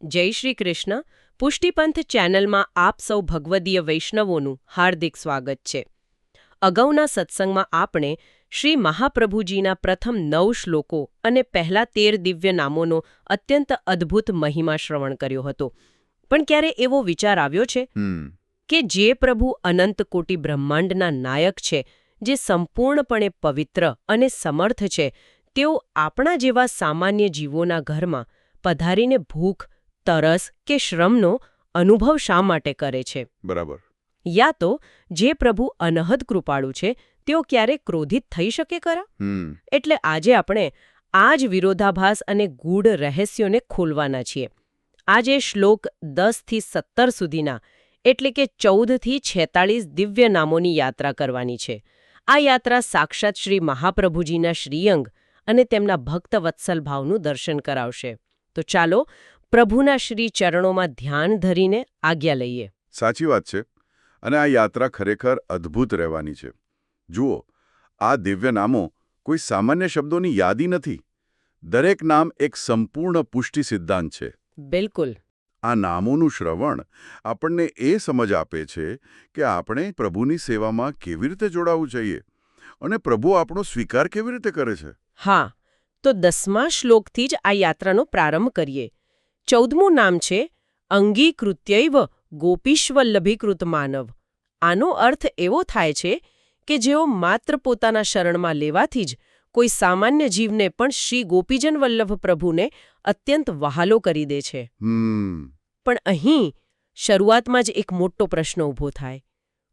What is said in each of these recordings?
જય શ્રી કૃષ્ણ. પુષ્ટિપંથ ચેનલમાં આપ સૌ ભગવદીય વૈષ્ણવોનું હાર્દિક સ્વાગત છે. અગાઉના સત્સંગમાં આપણે શ્રી મહાપ્રભુજીના પ્રથમ 9 શ્લોકો અને પહેલા 13 દિવ્ય નામોનો અત્યંત અદ્ભુત મહિમા શ્રવણ કર્યો હતો. પણ ક્યારે એવો વિચાર આવ્યો છે કે જે પ્રભુ અનંત કોટી બ્રહ્માંડના નાયક છે, જે સંપૂર્ણપણે પવિત્ર અને સમર્થ છે, તેઓ આપણા જેવા સામાન્ય જીવોના ઘરમાં પધારીને ભૂખ, તરસ કે શ્રમનો અનુભવ શા માટે કરે છે? બરાબર. યા તો જે પ્રભુ અનહદ કૃપાળુ છે, તેઓ ક્યારેક ક્રોધિત થઈ શકે ખરા? એટલે આજે આપણે આ જ વિરોધાભાસ અને ગૂઢ રહસ્યોને ખોલવાના છીએ. આજે શ્લોક 10 થી 17 સુધીના એટલે કે 14 થી 46 દિવ્ય નામોની યાત્રા કરવાની છે. આ યાત્રા સાક્ષાત શ્રી મહાપ્રભુજીના શ્રીઅંગ અને તેમના ભક્ત વત્સલ ભાવનું દર્શન કરાવશે. તો ચાલો પ્રભુના શ્રી ચરણોમાં ધ્યાન ધરીને આજ્ઞા લઈએ. સાચી વાત છે. અને આ યાત્રા ખરેખર અદ્ભુત રહેવાની છે. જુઓ, આ દિવ્ય નામો કોઈ સામાન્ય શબ્દોની યાદી નથી. દરેક નામ એક સંપૂર્ણ પુષ્ટિ સિદ્ધાંત છે. બિલકુલ. આ નામોનું શ્રવણ આપણને એ સમજ આપે છે કે આપણે પ્રભુની સેવામાં કેવી રીતે જોડાવું જોઈએ અને પ્રભુ આપણો સ્વીકાર કેવી રીતે કરે છે. હા, તો 10મા શ્લોકથી જ આ યાત્રાનો પ્રારંભ કરીએ. 14મું નામ છે અંગીકૃત્યૈવ ગોપીશ્વલ્લભીકૃત માનવ. આનો અર્થ એવો થાય છે કે જેઓ માત્ર પોતાના શરણમાં લેવાથી જ કોઈ સામાન્ય જીવને પણ શ્રી ગોપીજન વલ્લભ પ્રભુને અત્યંત વહાલો કરી દે છે. પણ અહીં શરૂઆતમાં જ એક મોટો પ્રશ્ન ઊભો થાય.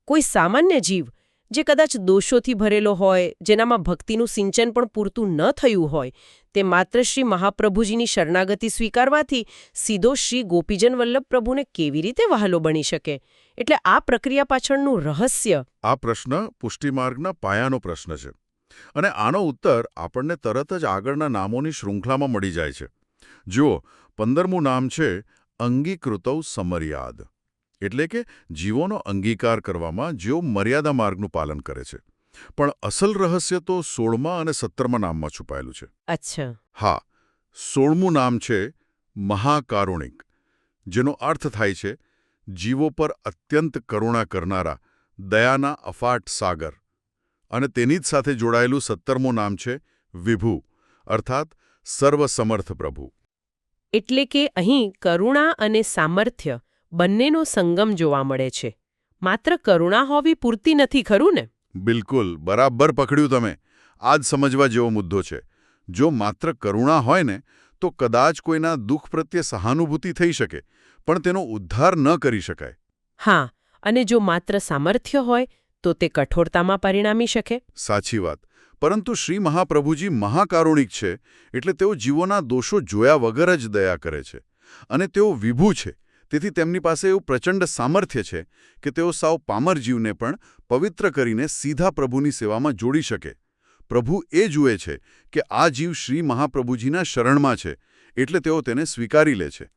કોઈ સામાન્ય જીવ જે કદાચ દોષોથી ભરેલો હોય, જેનામાં ભક્તિનું સિંચન પણ પૂરતું ન થયું હોય, તે માત્ર શ્રી મહાપ્રભુજીની શરણાગતિ સ્વીકારવાથી સીધો શ્રી ગોપીજન વલ્લભ પ્રભુને કેવી રીતે વહાલો બની શકે? એટલે આ પ્રક્રિયા પાછળનું રહસ્ય. આ પ્રશ્ન પુષ્ટિમાર્ગના પાયાનો પ્રશ્ન છે. અને આનો ઉત્તર આપણને તરત જ આગળના નામોની શૃંખલામાં મળી જાય છે. જુઓ, 15મું નામ છે અંગીકૃતૌ સમર્યાદ. એટલે કે જીવોનો અંગીકાર કરવામાં જેઓ મર્યાદા માર્ગનું પાલન કરે છે. પણ અસલ રહસ્ય તો 16મા અને 17મા નામમાં છુપાયેલું છે. અચ્છા. હા, 16મું નામ છે મહાકારુણિક, જેનો અર્થ થાય છે જીવો પર અત્યંત કરુણા કરનારા, દયાના અફાટ સાગર. અને તેની જ સાથે જોડાયેલું 17મું નામ છે વિભુ, અર્થાત સર્વસમર્થ પ્રભુ. એટલે કે અહીં કરુણા અને સામર્થ્ય બંનેનો સંગમ જોવા મળે છે. માત્ર કરુણા હોવી પૂરતી નથી, ખરું ને? બિલકુલ, બરાબર પકડ્યું તમે. આ જ સમજવા જેવો મુદ્દો છે. જો માત્ર કરુણા હોય ને, તો કદાચ કોઈના દુઃખ પ્રત્યે સહાનુભૂતિ થઈ શકે, પણ તેનો ઉદ્ધાર ન કરી શકાય. હા, અને જો માત્ર સામર્થ્ય હોય તો તે કઠોરતામાં પરિણામી શકે. સાચી વાત. પરંતુ શ્રી મહાપ્રભુજી મહાકારુણિક છે, એટલે તેઓ જીવોના દોષો જોયા વગર જ દયા કરે છે. અને તેઓ વિભુ છે, તેથી તેમની પાસે એવું પ્રચંડ સામર્થ્ય છે કે તેઓ સાવ પામર જીવને પણ પવિત્ર કરીને સીધા પ્રભુની સેવામાં જોડી શકે. પ્રભુ એ જુએ છે કે આ જીવ શ્રી મહાપ્રભુજીના શરણમાં છે, એટલે તેઓ તેને સ્વીકારી લે છે.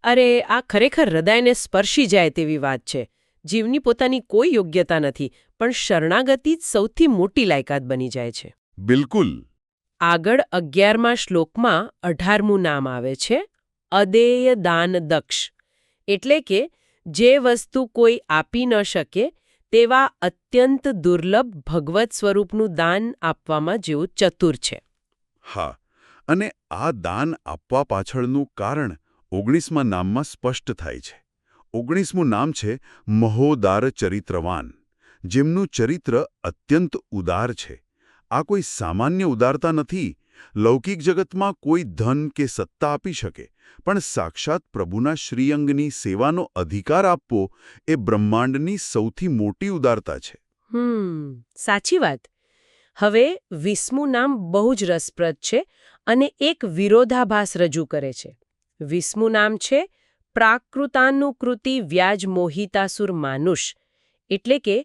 અરે, આ ખરેખર હૃદયને સ્પર્શી જાય તેવી વાત છે. જીવની પોતાની કોઈ યોગ્યતા નથી, પણ શરણાગતિ જ સૌથી મોટી લાયકાત બની જાય છે. બિલકુલ. આગળ 11મા શ્લોકમાં 18મું નામ આવે છે અદેય દાન દક્ષ. એટલે કે જે વસ્તુ કોઈ આપી ન શકે તેવા અત્યંત દુર્લભ ભગવત સ્વરૂપનું દાન આપવામાં જેઓ ચતુર છે. હા, અને આ દાન આપવા પાછળનું કારણ 19મા નામમાં સ્પષ્ટ થાય છે. 19મું નામ છે મહોદાર ચરિત્રવાન, જેમનું ચરિત્ર અત્યંત ઉદાર છે. આ કોઈ સામાન્ય ઉદારતા નથી. લૌકિક જગતમાં કોઈ ધન કે સત્તા આપી શકે, પણ સાક્ષાત પ્રભુના શ્રીઅંગની સેવાનો અધિકાર આપવો એ બ્રહ્માંડની સૌથી મોટી ઉદારતા છે. સાચી વાત. હવે 20મું નામ બહુ જ રસપ્રદ છે અને એક વિરોધાભાસ રજૂ કરે છે. 20મું નામ છે પ્રાકૃતાનુકૃતિ વ્યાજ મોહિતાસુર માનુષ. એટલે કે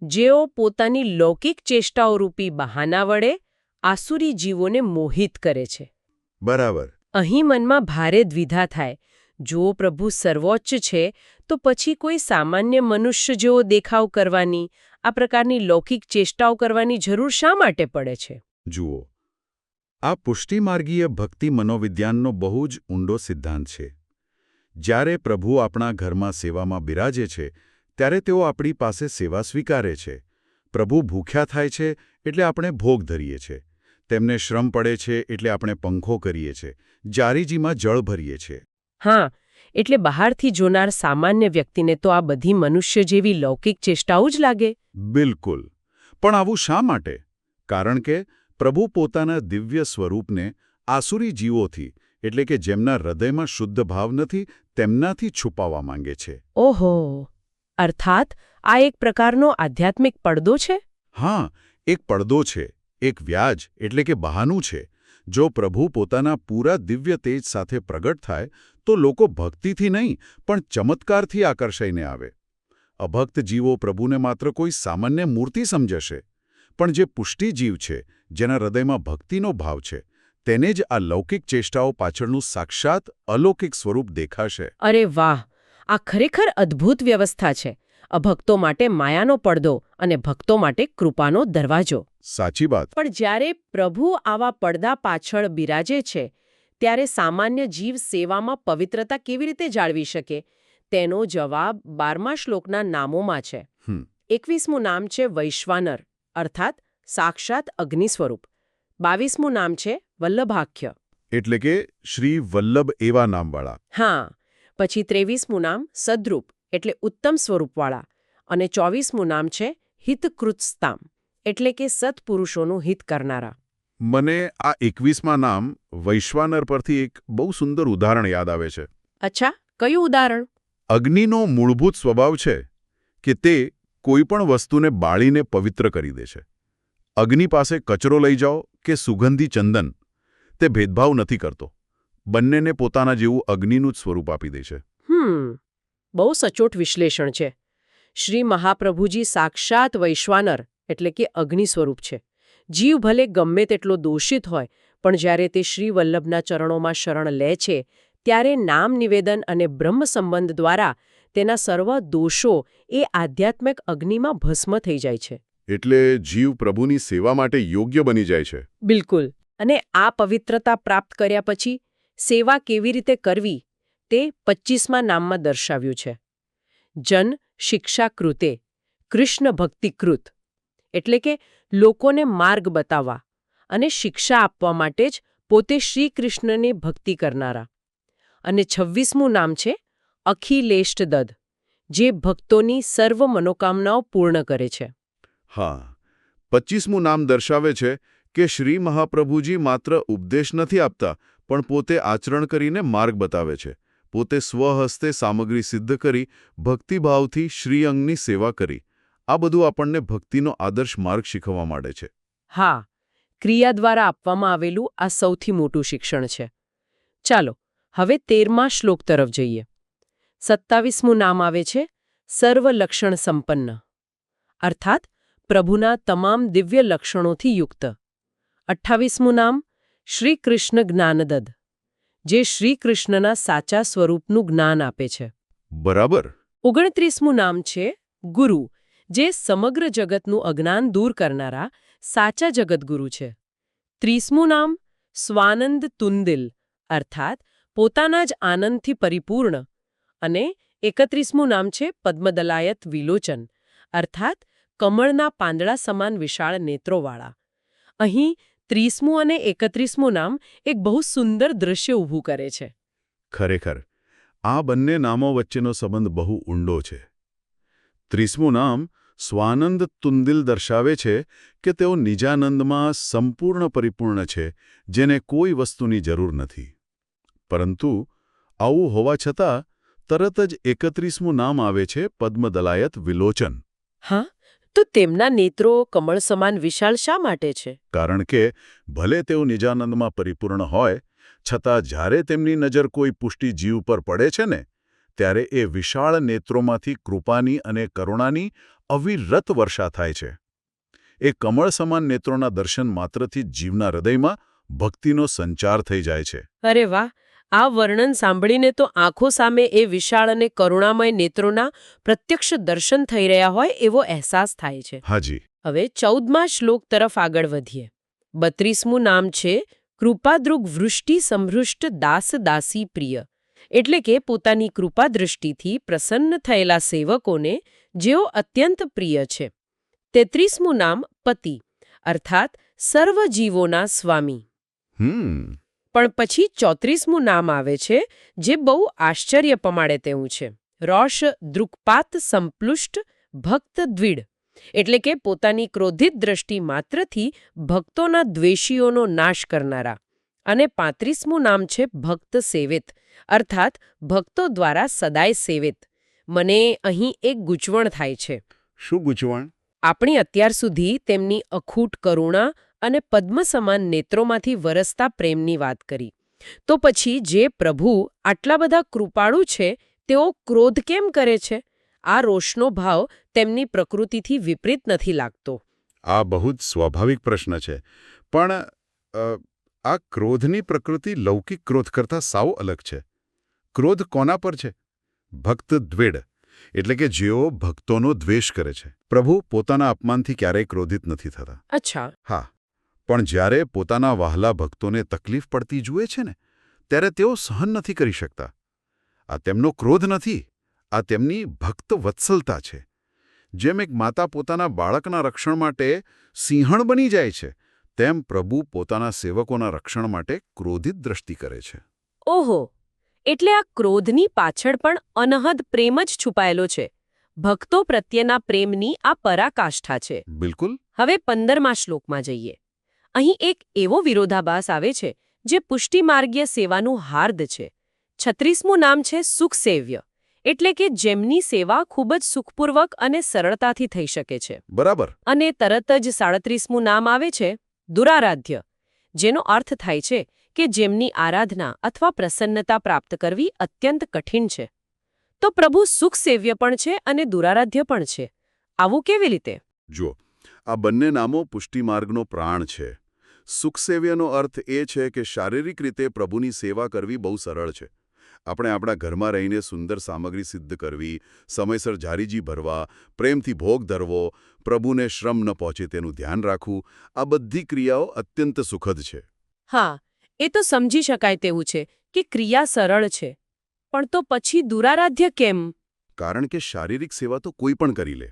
જેઓ પોતાની લૌકિક ચેષ્ટાઓ રૂપી બહાના વડે આસુરી જીવોને મોહિત કરે છે. બરાબર. અહીં મનમાં ભારે દ્વિધા થાય. જો પ્રભુ સર્વોચ્ચ છે, તો પછી કોઈ સામાન્ય મનુષ્ય જેવો દેખાવ કરવાની, આ પ્રકારની લૌકિક ચેષ્ટાઓ કરવાની જરૂર શા માટે પડે છે? જુઓ, આ પુષ્ટિમાર્ગીય ભક્તિ મનોવિજ્ઞાનનો બહુ જ ઊંડો સિદ્ધાંત છે. જ્યારે પ્રભુ આપણા ઘરમાં સેવામાં બિરાજે છે ત્યારે તેઓ આપણી પાસે સેવા સ્વીકારે છે. પ્રભુ ભૂખ્યા થાય છે એટલે આપણે ભોગ ધરીએ છીએ. તેમને શ્રમ પડે છે એટલે આપણે પંખો કરીએ છીએ. જારીજીમાં જળ ભરીએ છીએ. હા, એટલે બહારથી જોનાર સામાન્ય વ્યક્તિને તો આ બધી મનુષ્ય જેવી લૌકિક ચેષ્ટાઓ જ લાગે. બિલકુલ. પણ આવું શા માટે? કારણ કે પ્રભુ પોતાના દિવ્ય સ્વરૂપને આસુરી જીવોથી એટલે કે જેમના હૃદયમાં શુદ્ધ ભાવ નથી તેમનાથી છુપાવવા માંગે છે. ઓહો! અર્થાત આ એક પ્રકારનો આધ્યાત્મિક પડદો છે? હા, એક પડદો છે, એક વ્યાજ એટલે કે બહાનું છે. જો પ્રભુ પોતાના પૂરા દિવ્ય તેજ સાથે પ્રગટ થાય તો લોકો ભક્તિથી નહીં પણ ચમત્કારથી આકર્ષાઈને આવે. અભક્ત જીવો પ્રભુને માત્ર કોઈ સામાન્ય મૂર્તિ સમજશે. પણ જે પુષ્ટિ જીવ છે, જેના હૃદયમાં ભક્તિનો ભાવ છે, તેને જ આ લૌકિક ચેષ્ટાઓ પાછળનું સાક્ષાત અલૌકિક સ્વરૂપ દેખાશે. અરે વાહ! આ ખરેખર અદ્ભુત વ્યવસ્થા છે. અભક્તો માટે માયાનો પડદો અને ભક્તો માટે કૃપાનો દરવાજો. સાચી વાત. પણ જ્યારે પ્રભુ આવા પડદા પાછળ બિરાજે છે ત્યારે સામાન્ય જીવ સેવામાં પવિત્રતા કેવી રીતે જાળવી શકે? તેનો જવાબ 12મા શ્લોકના નામોમાં છે. 21મું નામ છે વૈશ્વાનર અર્થાત સાક્ષાત અગ્નિ સ્વરૂપ. 22મું નામ છે વલ્લભાખ્ય એટલે કે શ્રી વલ્લભ એવા નામવાળા. હા, પછી 23મું નામ સદ્રૂપ એટલે ઉત્તમ સ્વરૂપવાળા અને 24મું નામ છે હિતકૃત્સ્તામ એટલે કે સત્પુરુષોનું હિત કરનારા. મને આ 21મા નામ વૈશ્વાનર પરથી એક બહુ સુંદર ઉદાહરણ યાદ આવે છે. અચ્છા, કયું ઉદાહરણ? અગ્નિનો મૂળભૂત સ્વભાવ છે કે તે કોઈપણ વસ્તુને બાળીને પવિત્ર કરી દે છે. અગ્નિ પાસે કચરો લઈ જાઓ કે સુગંધી ચંદન, તે ભેદભાવ નથી કરતો. બંનેને પોતાના જેવું અગ્નિનું જ સ્વરૂપ આપી દે છે. બહુ સચોટ વિશ્લેષણ છે. શ્રી મહાપ્રભુજી સાક્ષાત વૈશ્વાનર એટલે કે અગ્નિ સ્વરૂપ છે. જીવ ભલે ગમે તેટલો દોષિત હોય પણ જ્યારે તે શ્રી વલ્લભના ચરણોમાં શરણ લે છે ત્યારે નામ નિવેદન અને બ્રહ્મ સંબંધ દ્વારા તેના સર્વ દોષો એ આધ્યાત્મિક અગ્નિમાં ભસ્મ થઈ જાય છે. એટલે જીવ પ્રભુની સેવા માટે યોગ્ય બની જાય છે. બિલકુલ. અને આ પવિત્રતા પ્રાપ્ત કર્યા પછી સેવા કેવી રીતે કરવી તે 25મા નામમાં દર્શાવ્યું છે. જન શિક્ષા કૃતે કૃષ્ણ ભક્તિ કૃત એટલે કે લોકોને માર્ગ બતાવવા અને શિક્ષા આપવા માટે જ પોતે શ્રી કૃષ્ણની ભક્તિ કરનારા. અને 26મું નામ છે અખિલેષ્ટ દદ જે ભક્તોની સર્વ મનોકામનાઓ પૂર્ણ કરે છે. હા, 25મું નામ દર્શાવે છે કે શ્રી મહાપ્રભુજી માત્ર ઉપદેશ નથી આપતા પણ પોતે આચરણ કરીને માર્ગ બતાવે છે. પોતે સ્વહસ્તે સામગ્રી સિદ્ધ કરી ભક્તિભાવથી શ્રીઅંગની સેવા કરી. આ બધું આપણને ભક્તિનો આદર્શ માર્ગ શીખવવા માંડે છે. હા, ક્રિયા દ્વારા આપવામાં આવેલું આ સૌથી મોટું શિક્ષણ છે. ચાલો હવે 13મા શ્લોક તરફ જઈએ. 27મું નામ આવે છે સર્વલક્ષણ સંપન્ન અર્થાત પ્રભુના તમામ દિવ્ય લક્ષણોથી યુક્ત. 28મું નામ શ્રી કૃષ્ણ જ્ઞાનદદ જે શ્રી કૃષ્ણના સાચા સ્વરૂપનું જ્ઞાન આપે છે. બરાબર. 29મું નામ છે ગુરુ જે સમગ્ર જગતનું અજ્ઞાન દૂર કરનારા સાચા જગતગુરુ છે. 30મું નામ સ્વાનંદ તુંદિલ અર્થાત પોતાના જ આનંદથી પરિપૂર્ણ અને 31મું નામ છે પદ્મદલાયત વિલોચન અર્થાત કમળના પાંદડા સમાન વિશાળ નેત્રોવાળા. અહીં 30મું અને 31મું નામ એક બહુ સુંદર દૃશ્ય ઊભું કરે છે. ખરેખર આ બંને નામો વચ્ચેનો સંબંધ બહુ ઊંડો છે. 30મું નામ સ્વાનંદ તુંદિલ દર્શાવે છે કે તેઓ નિજાનંદમાં સંપૂર્ણ પરિપૂર્ણ છે, જેને કોઈ વસ્તુની જરૂર નથી. પરંતુ આવું હોવા છતાં તરત જ 31મું નામ આવે છે પદ્મદલાયત વિલોચન. હા, તો તેમના નેત્રો કમળ સમાન વિશાળ શા માટે છે? કારણ કે ભલે તેઓ નિજાનંદમાં પરિપૂર્ણ હોય છતાં જ્યારે તેમની નજર કોઈ પુષ્ટિ જીવ પર પડે છે ને ત્યારે એ વિશાળ નેત્રોમાંથી કૃપાની અને કરુણાની અવિરત વર્ષા થાય છે. એ કમળ સમાન નેત્રોના દર્શન માત્રથી જીવના હૃદયમાં ભક્તિનો સંચાર થઈ જાય છે. અરે વાહ! આ વર્ણન સાંભળીને તો આંખો સામે એ વિશાળ અને કરુણામય નેત્રોના પ્રત્યક્ષ દર્શન થઈ રહ્યા હોય એવો અહેસાસ થાય છે. હાજી. હવે 14મા શ્લોક તરફ આગળ વધીએ. 32મું નામ છે કૃપાદ્રુગ વૃષ્ટિ સમૃષ્ટ દાસ દાસી પ્રિય એટલે કે પોતાની કૃપા દૃષ્ટિથી પ્રસન્ન થયેલા સેવકોને જેઓ અત્યંત પ્રિય છે. 33મું નામ પતિ અર્થાત સર્વ જીવોના સ્વામી. પણ પછી 34મું નામ આવે છે જે બહુ આશ્ચર્ય પમાડે તેવું છે. રોષ દૃક્પાત સંપ્લુષ્ટ ભક્ત દ્વિડ એટલે કે પોતાની ક્રોધિત દ્રષ્ટિ માત્રથી ભક્તોના દ્વેષીઓનો નાશ કરનારા. અને 35મું નામ છે ભક્ત સેવિત અર્થાત ભક્તો દ્વારા સદાય સેવિત. મને અહીં એક ગૂંચવણ થાય છે. શું ગૂંચવણ? આપણી અત્યાર સુધી તેમની અખૂટ કરુણા અને પદ્મ સમાન નેત્રોમાંથી વરસતા પ્રેમની વાત કરી. તો પછી જે પ્રભુ આટલા બધા કૃપાળુ છે તેઓ ક્રોધ કેમ કરે છે? આ રોષનો ભાવ તેમની પ્રકૃતિથી વિપરીત નથી લાગતો? આ બહુ જ સ્વાભાવિક પ્રશ્ન છે. પણ આ ક્રોધની પ્રકૃતિ લૌકિક ક્રોધ કરતાં સાવ અલગ છે. ક્રોધ કોના પર છે? ભક્ત દ્વેડ એટલે કે જેઓ ભક્તોનો દ્વેષ કરે છે. પ્રભુ પોતાના અપમાનથી ક્યારેય ક્રોધિત નથી થતા. અચ્છા. હા, પણ જ્યારે પોતાના વહાલા ભક્તોને તકલીફ પડતી જુએ છે ને ત્યારે તેઓ સહન નથી કરી શકતા. આ તેમનો ક્રોધ નથી, આ તેમની ભક્ત વત્સલતા છે. જેમ એક માતા પોતાના બાળકના રક્ષણ માટે સિંહણ બની જાય છે તેમ પ્રભુ પોતાના સેવકોના રક્ષણ માટે ક્રોધિત દ્રષ્ટિ કરે છે. ઓહો, એટલે આ ક્રોધની પાછળ પણ અનહદ પ્રેમ જ છુપાયેલો છે. ભક્તો પ્રત્યેના પ્રેમની આ પરાકાષ્ઠા છે. બિલકુલ. હવે 15મા શ્લોકમાં જઈએ. અહીં એક એવો વિરોધાભાસ આવે છે જે પુષ્ટિમાર્ગીય સેવાનું હાર્દ છે. 36મું નામ છે સુખસેવ્ય એટલે કે જેમની સેવા ખૂબ જ સુખપૂર્વક અને સરળતાથી થઈ શકે છે. બરાબર. અને તરત જ 37મું નામ આવે છે દુરારાધ્ય, જેનો અર્થ થાય છે કે જેમની આરાધના અથવા પ્રસન્નતા પ્રાપ્ત કરવી અત્યંત કઠિન છે. તો પ્રભુ સુખસેવ્ય પણ છે અને દુરારાધ્ય પણ છે. આવું કેવી રીતે? જુઓ, આ બંને નામો પુષ્ટિમાર્ગનો પ્રાણ છે. સુખસેવ્યનો અર્થ એ છે કે શારીરિક રીતે પ્રભુની સેવા કરવી બહુ સરળ છે. આપણે આપણા ઘરમાં રહીને સુંદર સામગ્રી સિદ્ધ કરવી, સમયસર જારીજી ભરવા, પ્રેમથી ભોગ ધરવો, પ્રભુને શ્રમ ન પહોંચે તેનું ધ્યાન રાખવું, આ બધી ક્રિયાઓ અત્યંત સુખદ છે. હા, એ તો સમજી શકાય તેવું છે કે ક્રિયા સરળ છે. પણ તો પછી દુરારાધ્ય કેમ? કારણ કે શારીરિક સેવા તો કોઈ પણ કરી લે,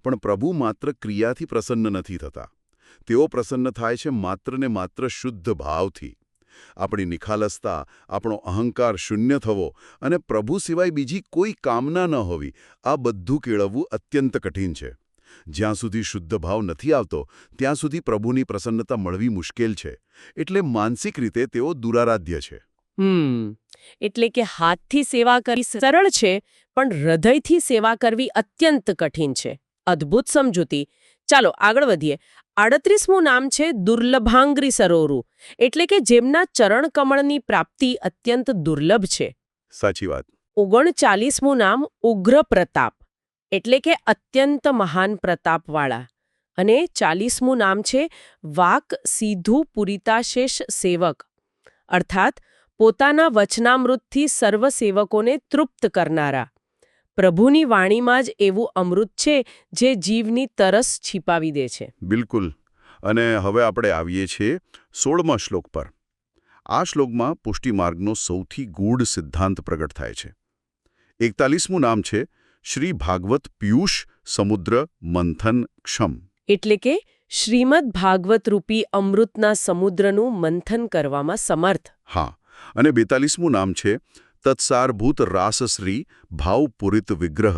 પણ પ્રભુ માત્ર ક્રિયાથી પ્રસન્ન નથી થતા. તેઓ પ્રસન્ન થાય છે માત્ર ને માત્ર શુદ્ધ ભાવથી. આપણી નિખાલસતા, આપણો અહંકાર શૂન્ય થવો અને પ્રભુ સિવાય બીજી કોઈ કામના ન હોવી, આ બધું કેળવવું અત્યંત કઠિન છે. જ્યાં સુધી શુદ્ધ ભાવ નથી આવતો ત્યાં સુધી પ્રભુની પ્રસન્નતા મળવી મુશ્કેલ છે. એટલે માનસિક રીતે તેઓ દુરારાધ્ય છે. એટલે કે હાથથી સેવા કરવી સરળ છે પણ હૃદયથી સેવા કરવી અત્યંત કઠિન છે. અદ્ભુત સમજૂતી. ચાલો આગળ વધીએ. 38મું નામ છે દુર્લભાંગ્રી સરોરુ એટલે કે જેમના ચરણ કમળની પ્રાપ્તિ અત્યંત દુર્લભ છે. સાચી વાત. 39મું નામ ઉગ્ર પ્રતાપ એટલે કે અત્યંત મહાન પ્રતાપવાળા. અને 40મું નામ છે વાક સીધુ પુરિતાશેષ સેવક અર્થાત પોતાના વચનામૃતથી સર્વ સેવકોને તૃપ્ત કરનારા. પ્રભુની વાણીમાં જ એવું અમૃત છે જે જીવની તરસ છીપાવી દે છે. બિલકુલ. અને હવે આપણે આવીએ છીએ 16મા શ્લોક પર. આ શ્લોકમાં પુષ્ટિમાર્ગનો સૌથી ગૂઢ સિદ્ધાંત પ્રગટ થાય છે. 41મું નામ છે શ્રી ભાગવત પિયુષ સમુદ્ર મંથન ક્ષમ એટલે કે શ્રીમદ ભાગવત રૂપી અમૃતના સમુદ્રનું મંથન કરવામાં સમર્થ. હા. અને 42મું નામ છે તત્સારભૂત રાસશ્રી ભાવપૂરિત વિગ્રહ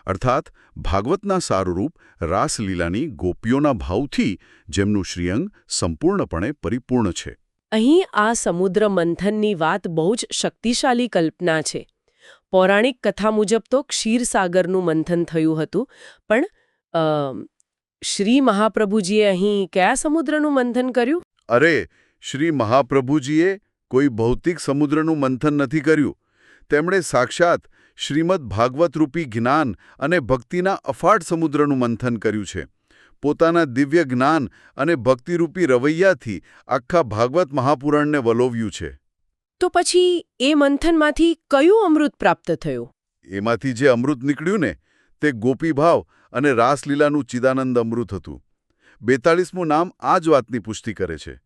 અર્થાત ભાગવતના સારુરૂપ રાસલીલાની ગોપીઓના ભાવથી જેમનું શ્રીઅંગ સંપૂર્ણપણે પરિપૂર્ણ છે. અહીં આ સમુદ્ર મંથનની વાત બહુ જ શક્તિશાળી કલ્પના છે. પૌરાણિક કથા મુજબ તો ક્ષીરસાગરનું મંથન થયું હતું, પણ શ્રી મહાપ્રભુજીએ અહીં કયા સમુદ્રનું મંથન કર્યું? અરે, શ્રી મહાપ્રભુજીએ કોઈ ભૌતિક સમુદ્રનું મંથન નથી કર્યું. તેમણે સાક્ષાત શ્રીમદ ભાગવત રૂપી જ્ઞાન અને ભક્તિના અફાટ સમુદ્રનું મંથન કર્યું છે. પોતાના દિવ્ય જ્ઞાન અને ભક્તિરૂપી રવૈયાથી આખા ભાગવત મહાપુરાણને વલોવ્યું છે. તો પછી એ મંથનમાંથી કયું અમૃત પ્રાપ્ત થયું? એમાંથી જે અમૃત નીકળ્યું ને તે ગોપીભાવ અને રાસલીલાનું ચિદાનંદ અમૃત હતું. 42મું નામ આ જ વાતની પુષ્ટિ કરે છે.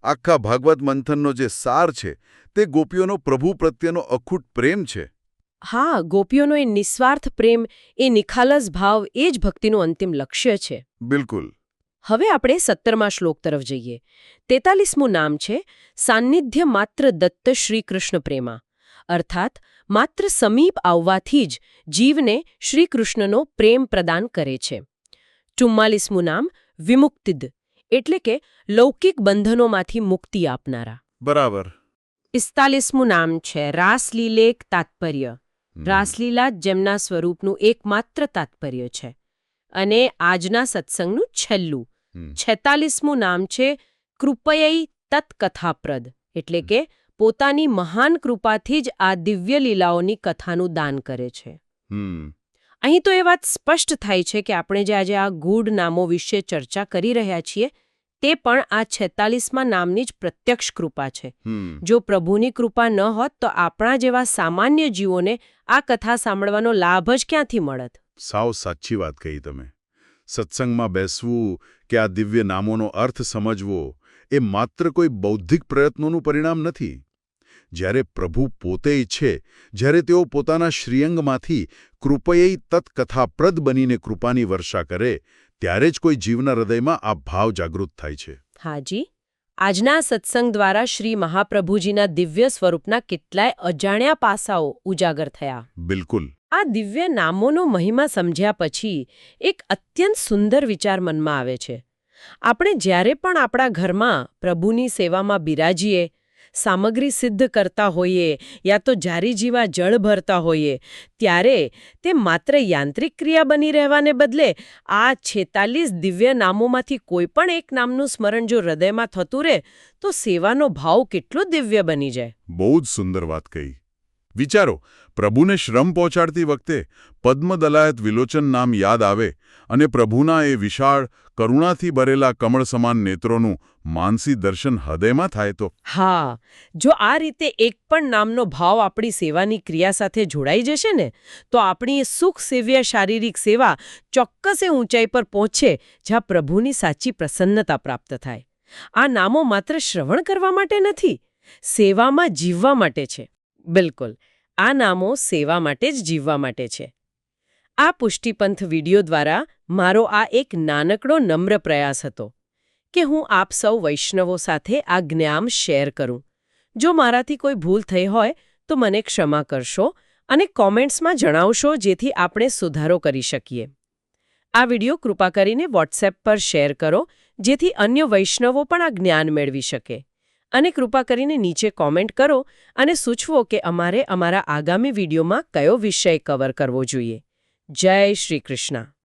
આખા ભાગવત મંથનનો જે સાર છે તે ગોપીઓનો પ્રભુ પ્રત્યેનો અખૂટ પ્રેમ છે. હા, ગોપીઓનો એ નિસ્વાર્થ પ્રેમ, એ નિખાલસ ભાવ એ જ ભક્તિનું અંતિમ લક્ષ્ય છે. બિલકુલ. હવે આપણે 17મા શ્લોક તરફ જઈએ. 43મું નામ છે સાન્નિધ્ય માત્ર દત્ત શ્રી કૃષ્ણ પ્રેમા, અર્થાત માત્ર સમીપ આવવાથી જ જીવને શ્રી કૃષ્ણનો પ્રેમ પ્રદાન કરે છે. 44મું નામ વિમુક્તિદ, એટલે કે લૌકિક બંધનોમાંથી મુક્તિ આપનારા. બરાબર. 45મું નામ છે રાસલીલેક તાત્પર્ય. રાસલીલા જ જેમના સ્વરૂપનું એકમાત્ર તાત્પર્ય છે. અને આજના સત્સંગનું છેલ્લું 46મું નામ છે કૃપયૈ તત્કથાપ્રદ, એટલે કે પોતાની મહાન કૃપાથી જ આ દિવ્ય લીલાઓની કથાનું દાન કરે છે. અહીં તો એ વાત સ્પષ્ટ થાય છે કે આપણે જે આજે આ ગૂઢ નામો વિશે ચર્ચા કરી રહ્યા છીએ તે પણ આ 46મા નામની જ પ્રત્યક્ષ કૃપા છે. જો પ્રભુની કૃપા ન હોત તો આપણા જેવા સામાન્ય જીવોને આ કથા સાંભળવાનો લાભ જ ક્યાંથી મળત? સાવ સાચી વાત કહી તમે. સત્સંગમાં બેસવું કે આ દિવ્ય નામોનો અર્થ સમજવો એ માત્ર કોઈ બૌદ્ધિક પ્રયત્નોનું પરિણામ નથી. જ્યારે પ્રભુ પોતે ઈચ્છે, જ્યારે તેઓ પોતાના શ્રીઅંગમાંથી કૃપયૈ તત્કથાપ્રદ બનીને કૃપાની વર્ષા કરે, ત્યારે જ કોઈ જીવના હૃદયમાં આ ભાવ જાગૃત થાય છે. હાજી, આજના સત્સંગ દ્વારા શ્રી મહાપ્રભુજીના દિવ્ય સ્વરૂપના કેટલાય અજાણ્યા પાસાઓ ઉજાગર થયા. બિલકુલ. આ દિવ્ય નામોનો મહિમા સમજ્યા પછી એક અત્યંત સુંદર વિચાર મનમાં આવે છે. આપણે જ્યારે પણ આપણા ઘરમાં પ્રભુની સેવામાં બિરાજીએ, સામગ્રી સિદ્ધ કરતા હોઈએ યા તો જારી જીવા જળ ભરતા હોઈએ, ત્યારે તે માત્ર યાંત્રિક ક્રિયા બની રહેવાને બદલે આ 46 દિવ્ય નામોમાંથી કોઈ પણ એક નામનું સ્મરણ જો હૃદયમાં થતું રહે તો સેવાનો ભાવ કેટલો દિવ્ય બની જાય. બહુ જ સુંદર વાત કહી. વિચારો, પ્રભુને શ્રમ પહોંચાડતી વખતે પદ્મદલાયત વિલોચન નામ યાદ આવે અને પ્રભુના એ વિશાળ કરુણાથી ભરેલા કમળ સમાન નેત્રોનું માનસી દર્શન હૃદયમાં થાય તો. હા, જો આ રીતે એક પણ નામનો ભાવ આપણી સેવાની ક્રિયા સાથે જોડાઈ જશે ને, તો આપણી સુખ સેવ્ય શારીરિક સેવા ચોક્કસ એ ઊંચાઈ પર પહોંચે જ્યાં પ્રભુની સાચી પ્રસન્નતા પ્રાપ્ત થાય. આ નામો માત્ર શ્રવણ કરવા માટે નથી, સેવામાં જીવવા માટે છે. બિલકુલ, આ નામો સેવા માટે જ જીવવા માટે છે. આ પુષ્ટિપંથ વિડિયો દ્વારા મારો આ એક નાનકડો નમ્ર પ્રયાસ હતો કે હું આપ સૌ વૈષ્ણવો સાથે આ જ્ઞાન શેર કરું. જો મારાથી કોઈ ભૂલ થઈ હોય તો મને ક્ષમા કરશો અને કોમેન્ટ્સમાં જણાવશો, જેથી આપણે સુધારો કરી શકીએ. આ વિડિયો કૃપા કરીને વોટ્સએપ પર શેર કરો, જેથી અન્ય વૈષ્ણવો પણ આ જ્ઞાન મેળવી શકે. અને કૃપા કરીને નીચે કોમેન્ટ કરો અને સૂચવો કે અમારે અમારા આગામી વિડિયોમાં કયો વિષય કવર કરવો જોઈએ. જય શ્રી કૃષ્ણ.